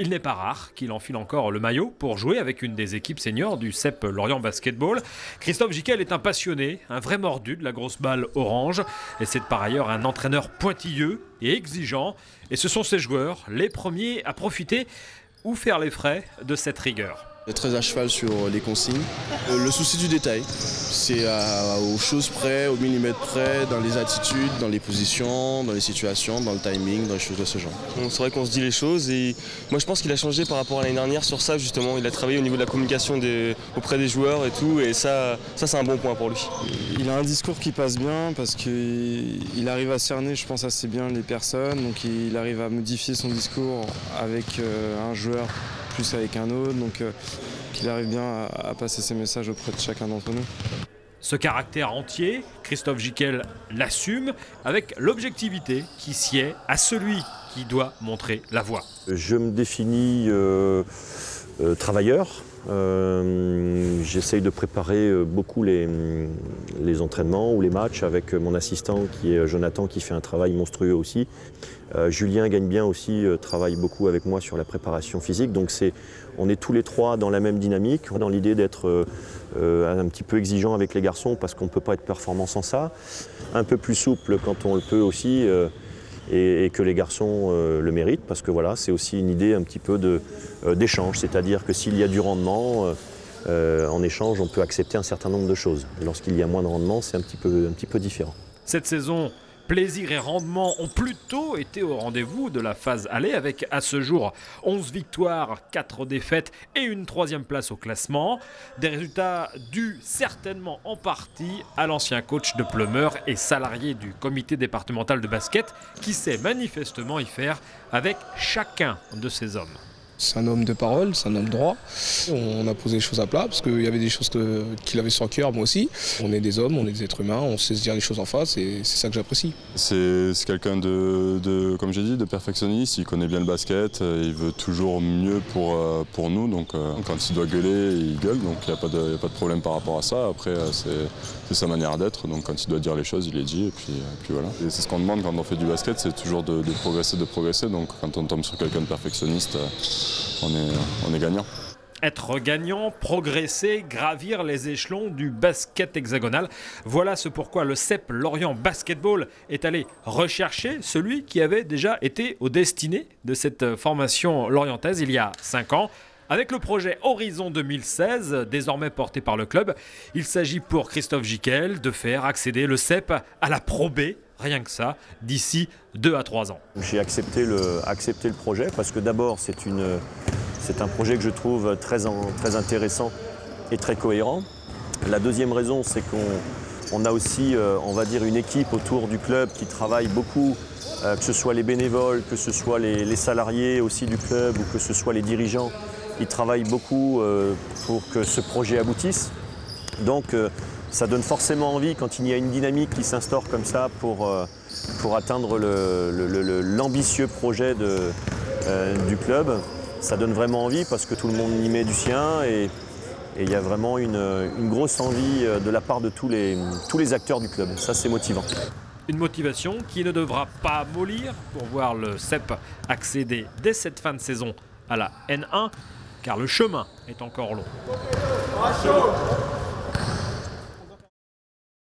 Il n'est pas rare qu'il enfile encore le maillot pour jouer avec une des équipes seniors du CEP Lorient Basketball. Christophe Jiquel est un passionné, un vrai mordu de la grosse balle orange. Et c'est par ailleurs un entraîneur pointilleux et exigeant. Et ce sont ses joueurs les premiers à profiter ou faire les frais de cette rigueur. Il est très à cheval sur les consignes. Le souci du détail, c'est aux choses près, au millimètre près, dans les attitudes, dans les positions, dans les situations, dans le timing, dans les choses de ce genre. C'est vrai qu'on se dit les choses et moi je pense qu'il a changé par rapport à l'année dernière sur ça justement. Il a travaillé au niveau de la communication auprès des joueurs et tout et ça c'est un bon point pour lui. Il a un discours qui passe bien parce qu'il arrive à cerner je pense assez bien les personnes. Donc il arrive à modifier son discours avec un joueur plus avec un autre, donc qu'il arrive bien à passer ses messages auprès de chacun d'entre nous. Ce caractère entier, Christophe Jiquel l'assume avec l'objectivité qui sied à celui qui doit montrer la voie. Je me définis travailleur. J'essaye de préparer beaucoup les entraînements ou les matchs avec mon assistant qui est Jonathan qui fait un travail monstrueux aussi. Julien gagne bien aussi, travaille beaucoup avec moi sur la préparation physique. Donc on est tous les trois dans la même dynamique, dans l'idée d'être un petit peu exigeant avec les garçons parce qu'on ne peut pas être performant sans ça. Un peu plus souple quand on le peut aussi. Et que les garçons le méritent, parce que voilà, c'est aussi une idée un petit peu d'échange, c'est-à-dire que s'il y a du rendement, en échange, on peut accepter un certain nombre de choses. Lorsqu'il y a moins de rendement, c'est un petit peu différent. Cette saison, plaisir et rendement ont plutôt été au rendez-vous de la phase aller avec à ce jour 11 victoires, 4 défaites et une 3e place au classement. Des résultats dus certainement en partie à l'ancien coach de Pleumeur et salarié du comité départemental de basket qui sait manifestement y faire avec chacun de ses hommes. C'est un homme de parole, c'est un homme droit. On a posé les choses à plat parce qu'il y avait des choses qu'il avait sur le cœur, moi aussi. On est des hommes, on est des êtres humains, on sait se dire les choses en face et c'est ça que j'apprécie. C'est quelqu'un comme j'ai dit, de perfectionniste. Il connaît bien le basket, il veut toujours mieux pour nous. Donc quand il doit gueuler, il gueule. Donc il n'y a pas de problème par rapport à ça. Après, c'est sa manière d'être. Donc quand il doit dire les choses, il les dit. Et puis voilà. Et c'est ce qu'on demande quand on fait du basket, c'est toujours de progresser. Donc quand on tombe sur quelqu'un de perfectionniste, on est gagnant. Être gagnant, progresser, gravir les échelons du basket hexagonal. Voilà ce pourquoi le CEP Lorient Basketball est allé rechercher celui qui avait déjà été au destiné de cette formation lorientaise il y a 5 ans. Avec le projet Horizon 2016, désormais porté par le club, il s'agit pour Christophe Jiquel de faire accéder le CEP à la Pro B, rien que ça, d'ici 2 à 3 ans. J'ai accepté le projet parce que d'abord c'est un projet que je trouve très intéressant et très cohérent. La deuxième raison, c'est qu'on a aussi, on va dire, une équipe autour du club qui travaille beaucoup, que ce soit les bénévoles, que ce soit les salariés aussi du club ou que ce soit les dirigeants. Ils travaillent beaucoup pour que ce projet aboutisse. Donc ça donne forcément envie quand il y a une dynamique qui s'instaure comme ça pour atteindre l'ambitieux projet du club. Ça donne vraiment envie parce que tout le monde y met du sien et il y a vraiment une grosse envie de la part de tous les acteurs du club. Ça, c'est motivant. Une motivation qui ne devra pas mollir pour voir le CEP accéder dès cette fin de saison à la N1, car le chemin est encore long.